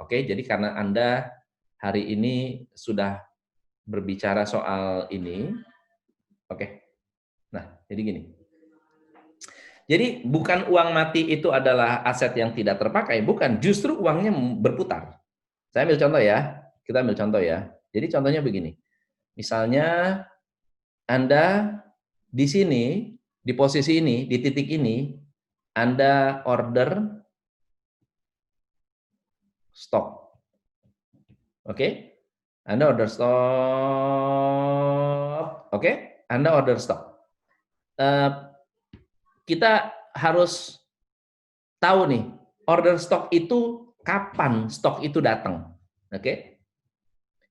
Oke, jadi karena Anda hari ini sudah berbicara soal ini, oke. Nah, jadi gini. Jadi bukan uang mati itu adalah aset yang tidak terpakai, bukan. Justru uangnya berputar. Saya ambil contoh ya. Kita ambil contoh ya. Jadi contohnya begini. Misalnya Anda di sini, di posisi ini, di titik ini, Anda order stok. Oke? Anda order stok. Oke? Anda order stok. Kita harus tahu nih, order stok itu kapan stok itu datang. Oke?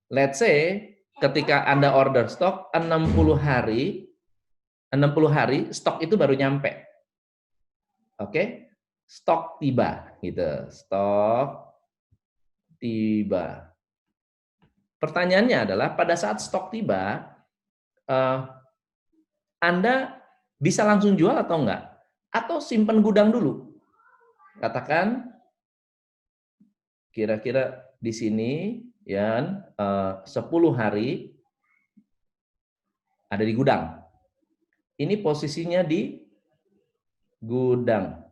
Let's say ketika Anda order stok 60 hari stok itu baru nyampe. Oke? Stok tiba gitu. Stok tiba. Pertanyaannya adalah pada saat stok tiba Anda bisa langsung jual atau enggak? Atau simpan gudang dulu? Katakan kira-kira di sini ya 10 hari ada di gudang. Ini posisinya di gudang.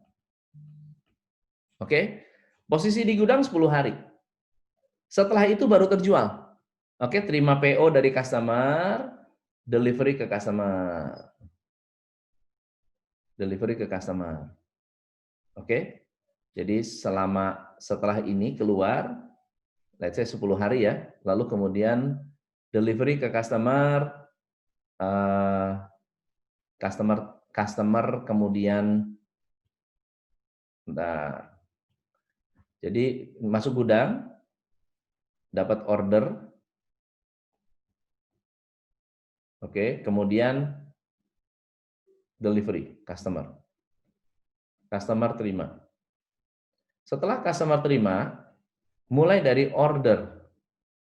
Oke? Posisi di gudang 10 hari. Setelah itu baru terjual. Oke, terima PO dari customer, delivery ke customer. Delivery ke customer. Oke? Jadi setelah ini keluar, let's say 10 hari ya, lalu kemudian delivery ke customer, customer kemudian, nah, jadi masuk gudang, dapat order, oke, kemudian delivery, customer terima. Setelah customer terima, mulai dari order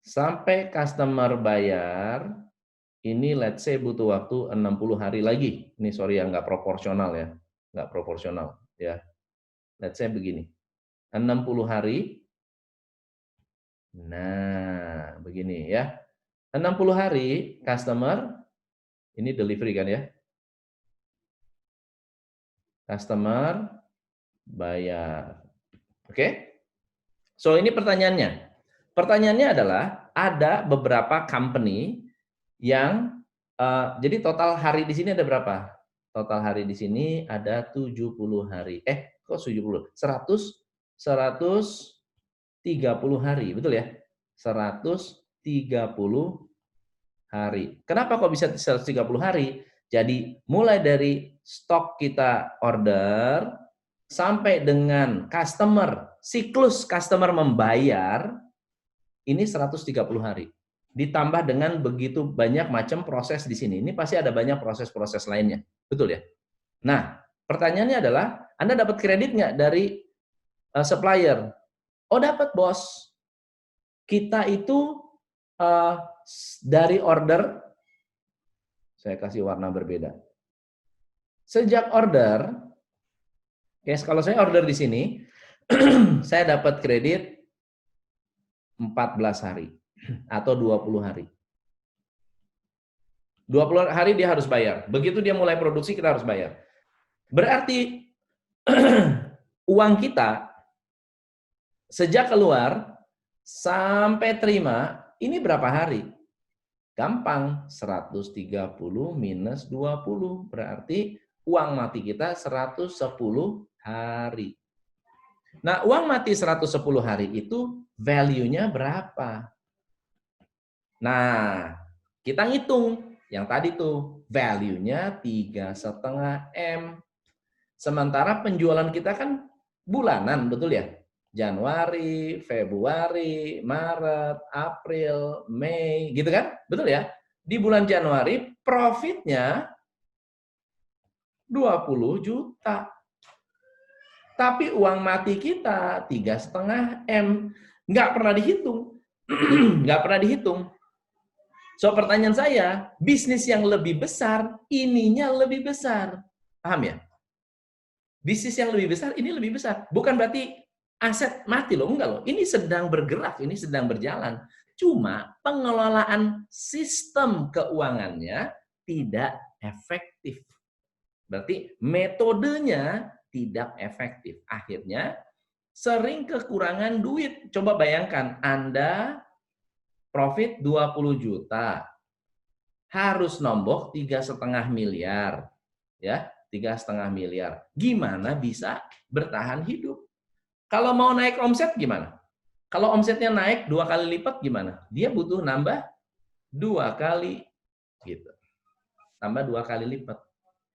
sampai customer bayar, ini let's say butuh waktu 60 hari lagi. Ini sorry yang nggak proporsional ya. Nggak proporsional ya. Let's say begini. 60 hari. Nah, begini ya. 60 hari customer, ini delivery kan ya. Customer bayar. Oke? So, ini pertanyaannya. Pertanyaannya adalah ada beberapa company yang jadi total hari di sini ada berapa? Total hari di sini ada 70 hari. Kok 70? 130 hari, betul ya? 130 hari. Kenapa kok bisa 130 hari? Jadi mulai dari stok kita order sampai dengan siklus customer membayar ini 130 hari. Ditambah dengan begitu banyak macam proses di sini. Ini pasti ada banyak proses-proses lainnya. Betul ya? Nah, pertanyaannya adalah, Anda dapat kredit nggak dari supplier? Oh, dapat, bos. Kita itu dari order, saya kasih warna berbeda. Sejak order, kalau saya order di sini, saya dapat kredit 14 hari atau 20 hari. 20 hari dia harus bayar. Begitu dia mulai produksi, kita harus bayar. Berarti uang kita sejak keluar sampai terima, ini berapa hari? Gampang, 130 minus 20. Berarti uang mati kita 110 hari. Nah, uang mati 110 hari itu value-nya berapa? Nah, kita ngitung. Yang tadi tuh, value-nya 3,5 M. Sementara penjualan kita kan bulanan, betul ya? Januari, Februari, Maret, April, Mei, gitu kan? Betul ya? Di bulan Januari, profitnya 20 juta. Tapi uang mati kita 3,5 M. Nggak pernah dihitung. Nggak pernah dihitung. So, pertanyaan saya, bisnis yang lebih besar, ininya lebih besar. Paham ya? Bisnis yang lebih besar, ini lebih besar. Bukan berarti aset mati loh, enggak loh. Ini sedang bergerak, ini sedang berjalan. Cuma pengelolaan sistem keuangannya tidak efektif. Berarti metodenya tidak efektif. Akhirnya sering kekurangan duit. Coba bayangkan, Anda profit 20 juta, harus nombok 3,5 miliar, ya 3,5 miliar. Gimana bisa bertahan hidup? Kalau mau naik omset gimana? Kalau omsetnya naik 2 kali lipat gimana? Dia butuh nambah 2 kali gitu. Tambah 2 kali lipat.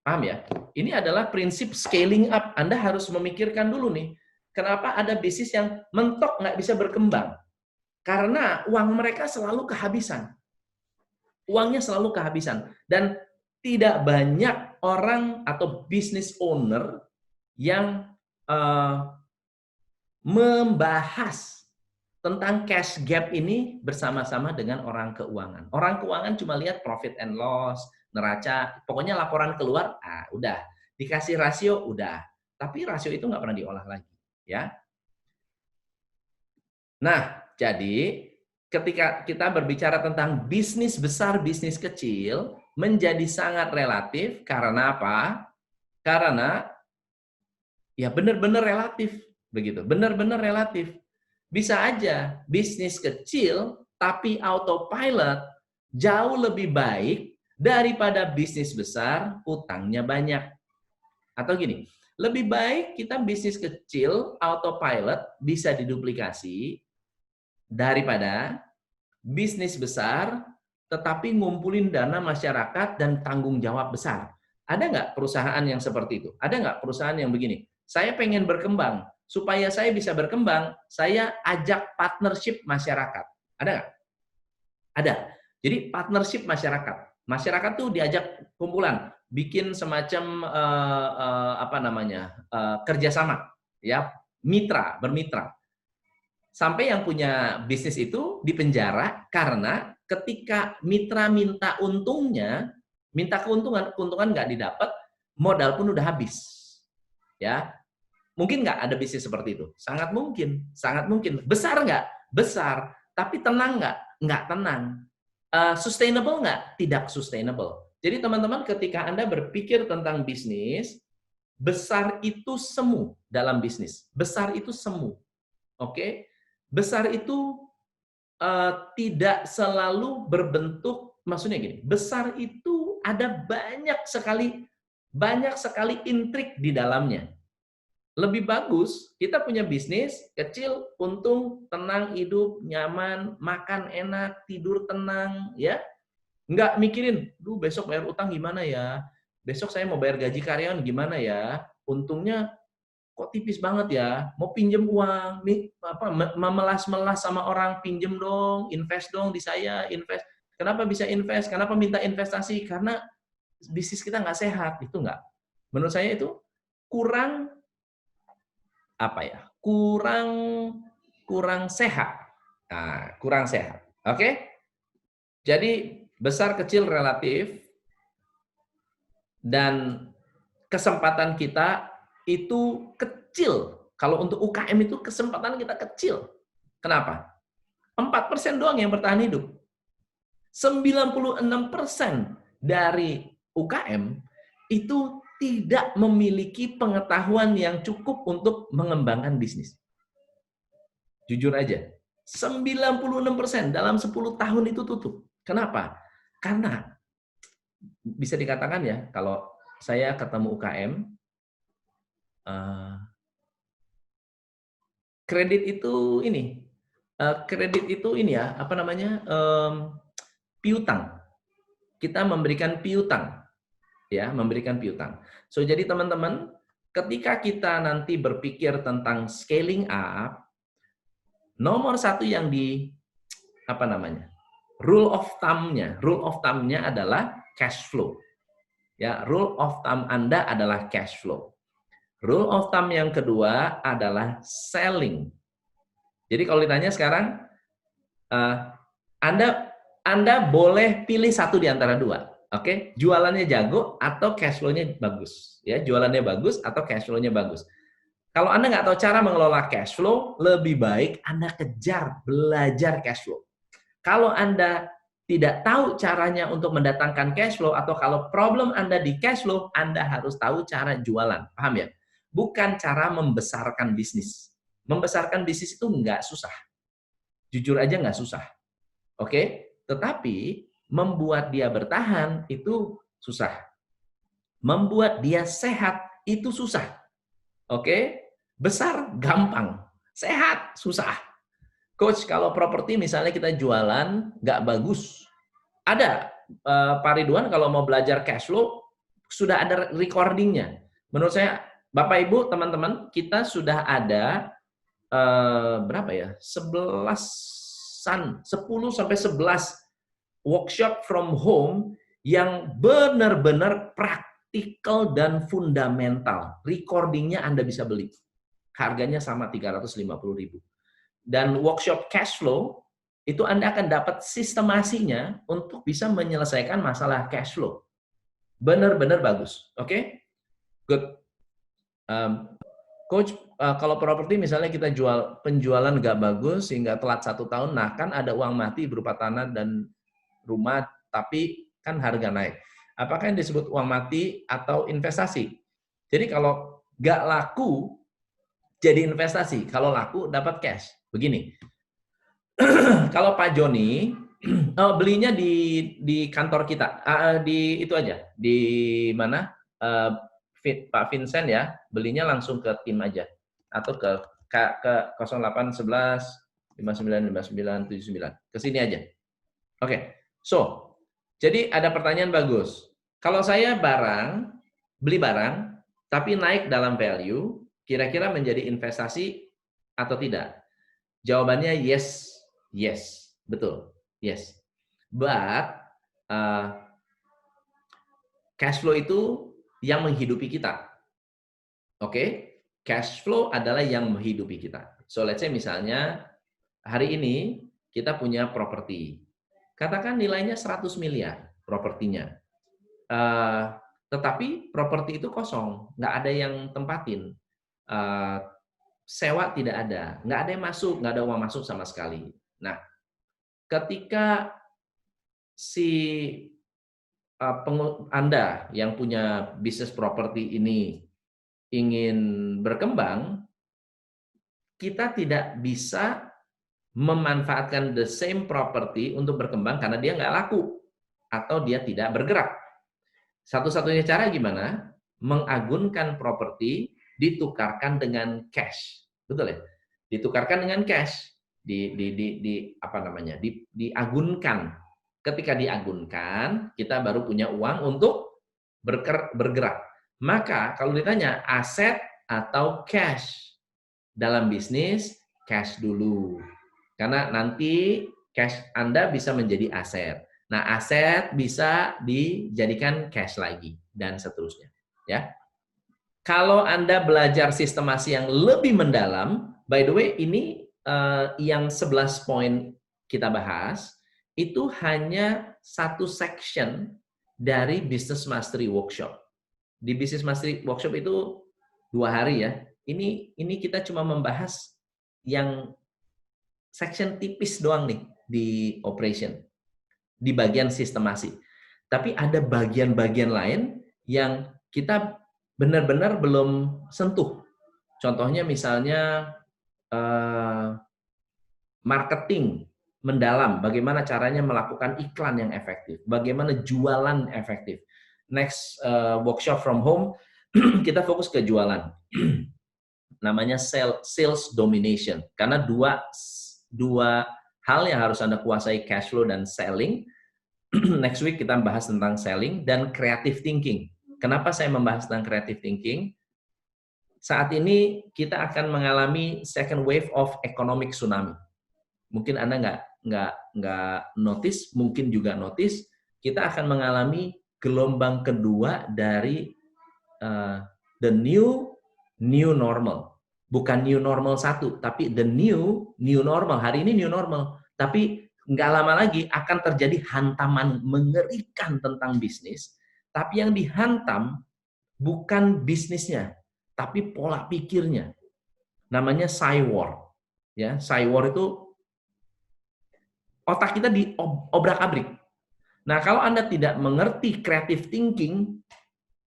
Paham ya? Ini adalah prinsip scaling up. Anda harus memikirkan dulu nih, kenapa ada bisnis yang mentok nggak bisa berkembang? Karena uang mereka selalu kehabisan. Uangnya selalu kehabisan. Dan tidak banyak orang atau business owner yang membahas tentang cash gap ini bersama-sama dengan orang keuangan. Orang keuangan cuma lihat profit and loss, neraca, pokoknya laporan keluar, udah. Dikasih rasio, udah. Tapi rasio itu nggak pernah diolah lagi. Ya. Nah, jadi ketika kita berbicara tentang bisnis besar, bisnis kecil, menjadi sangat relatif. Karena apa? Karena ya benar-benar relatif. Begitu, benar-benar relatif. Bisa aja bisnis kecil, tapi autopilot jauh lebih baik daripada bisnis besar, utangnya banyak. Atau gini, lebih baik kita bisnis kecil, autopilot, bisa diduplikasi, daripada bisnis besar, tetapi ngumpulin dana masyarakat dan tanggung jawab besar. Ada nggak perusahaan yang seperti itu? Ada nggak perusahaan yang begini? Saya pengen berkembang. Supaya saya bisa berkembang, saya ajak partnership masyarakat. Ada nggak? Ada. Jadi partnership masyarakat. Masyarakat tuh diajak kumpulan, bikin semacam kerjasama, ya, mitra, bermitra. Sampai yang punya bisnis itu dipenjara karena ketika mitra minta untungnya, minta keuntungan nggak didapat, modal pun udah habis. Ya, mungkin nggak ada bisnis seperti itu? Sangat mungkin, sangat mungkin. Besar nggak? Besar. Tapi tenang nggak? Nggak tenang. Sustainable nggak? Tidak sustainable. Jadi teman-teman, ketika Anda berpikir tentang bisnis, besar itu semu dalam bisnis. Besar itu semu. Oke? Besar itu tidak selalu berbentuk, maksudnya gini, besar itu ada banyak sekali intrik di dalamnya. Lebih bagus kita punya bisnis kecil, untung, tenang, hidup nyaman, makan enak, tidur tenang, ya. Nggak mikirin, besok bayar utang gimana ya? Besok saya mau bayar gaji karyawan gimana ya? Untungnya kok tipis banget ya, mau pinjem uang, memelas-melas sama orang, pinjem dong, invest dong di saya, invest. Kenapa bisa invest? Kenapa minta investasi? Karena bisnis kita nggak sehat, itu nggak. Menurut saya itu kurang kurang sehat. Nah, kurang sehat. Oke? Jadi besar kecil relatif dan kesempatan kita itu kecil. Kalau untuk UKM itu kesempatan kita kecil. Kenapa? 4% doang yang bertahan hidup. 96% dari UKM itu tidak memiliki pengetahuan yang cukup untuk mengembangkan bisnis. Jujur aja, 96% dalam 10 tahun itu tutup. Kenapa? Karena bisa dikatakan ya, kalau saya ketemu UKM, kredit itu ya, piutang. Kita memberikan piutang, ya, memberikan piutang. So jadi teman-teman, ketika kita nanti berpikir tentang scaling up, nomor satu yang rule of thumb-nya adalah cash flow. Ya, rule of thumb Anda adalah cash flow. Rule of thumb yang kedua adalah selling. Jadi kalau ditanya sekarang, Anda boleh pilih satu di antara dua. Oke, jualannya jago atau cash flow-nya bagus. Ya, jualannya bagus atau cash flow-nya bagus. Kalau Anda nggak tahu cara mengelola cash flow, lebih baik Anda kejar, belajar cash flow. Kalau Anda tidak tahu caranya untuk mendatangkan cash flow, atau kalau problem Anda di cash flow, Anda harus tahu cara jualan. Paham ya? Bukan cara membesarkan bisnis. Membesarkan bisnis itu nggak susah. Jujur aja nggak susah. Oke? Tetapi membuat dia bertahan itu susah. Membuat dia sehat itu susah. Oke? Besar gampang. Sehat susah. Coach, kalau properti misalnya kita jualan nggak bagus, ada Pak Ridwan kalau mau belajar cash flow sudah ada recordingnya. Menurut saya, Bapak Ibu teman-teman, kita sudah ada berapa ya? 10 sampai 11 workshop from home yang benar-benar praktikal dan fundamental. Recordingnya Anda bisa beli. Harganya sama 350.000. Dan workshop cash flow, itu Anda akan dapat sistemasinya untuk bisa menyelesaikan masalah cash flow. Benar-benar bagus. Oke? Good. Coach, kalau properti misalnya kita penjualan nggak bagus sehingga telat 1 tahun, nah kan ada uang mati berupa tanah dan rumah, tapi kan harga naik. Apakah yang disebut uang mati atau investasi? Jadi kalau nggak laku, jadi investasi. Kalau laku, dapat cash. Begini, kalau Pak Joni belinya di kantor kita, di itu aja, di mana Pak Vincent ya, belinya langsung ke tim aja, atau ke 0811 595979 ke sini aja. Oke, so jadi ada pertanyaan bagus. Kalau saya beli barang, tapi naik dalam value, kira-kira menjadi investasi atau tidak? Jawabannya yes. Yes, betul. Yes. But cash flow itu yang menghidupi kita. Oke? Cash flow adalah yang menghidupi kita. So let's say misalnya hari ini kita punya properti. Katakan nilainya 100 miliar propertinya. Tetapi properti itu kosong, nggak ada yang tempatin. Sewa tidak ada, nggak ada yang masuk, nggak ada uang masuk sama sekali. Nah, ketika si Anda yang punya bisnis properti ini ingin berkembang, kita tidak bisa memanfaatkan the same property untuk berkembang karena dia nggak laku atau dia tidak bergerak. Satu-satunya cara gimana? Mengagunkan properti ditukarkan dengan cash. Betul ya? Ditukarkan dengan cash. Diagunkan. Ketika diagunkan, kita baru punya uang untuk bergerak. Maka kalau ditanya aset atau cash dalam bisnis, cash dulu. Karena nanti cash Anda bisa menjadi aset. Nah, aset bisa dijadikan cash lagi dan seterusnya, ya. Kalau Anda belajar sistemasi yang lebih mendalam, by the way, ini yang 11 poin kita bahas, itu hanya satu section dari Business Mastery Workshop. Di Business Mastery Workshop itu 2 hari ya. Ini kita cuma membahas yang section tipis doang nih di operation, di bagian sistemasi. Tapi ada bagian-bagian lain yang kita benar-benar belum sentuh. Contohnya misalnya marketing mendalam, bagaimana caranya melakukan iklan yang efektif, bagaimana jualan efektif. Next workshop from home, kita fokus ke jualan. Namanya sales domination. Karena dua hal yang harus Anda kuasai, cash flow dan selling. Next week kita bahas tentang selling dan creative thinking. Kenapa saya membahas tentang creative thinking? Saat ini kita akan mengalami second wave of economic tsunami. Mungkin Anda nggak notice, mungkin juga notice, kita akan mengalami gelombang kedua dari the new normal. Bukan new normal 1, tapi the new normal. Hari ini new normal, tapi nggak lama lagi akan terjadi hantaman mengerikan tentang bisnis, tapi yang dihantam bukan bisnisnya, tapi pola pikirnya. namanya cywar. Ya, cywar itu otak kita diobrak-abrik. Nah, kalau Anda tidak mengerti creative thinking,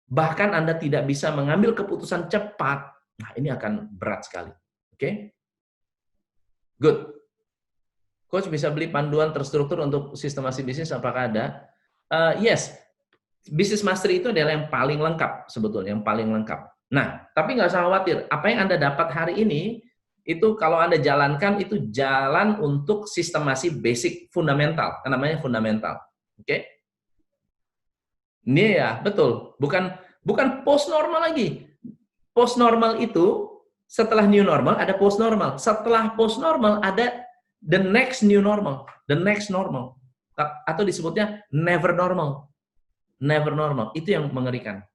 bahkan Anda tidak bisa mengambil keputusan cepat, nah ini akan berat sekali. Oke? Good. Coach bisa beli panduan terstruktur untuk sistemasi bisnis, apakah ada? Yes. Business Mastery itu adalah yang paling lengkap, sebetulnya, yang paling lengkap. Nah, tapi nggak usah khawatir. Apa yang Anda dapat hari ini, itu kalau Anda jalankan, itu jalan untuk sistemasi basic, fundamental. Namanya fundamental. Oke? Ini ya, betul. Bukan post normal lagi. Post normal itu, setelah new normal, ada post normal. Setelah post normal, ada the next new normal. The next normal. Atau disebutnya never normal. Never normal. Itu yang mengerikan.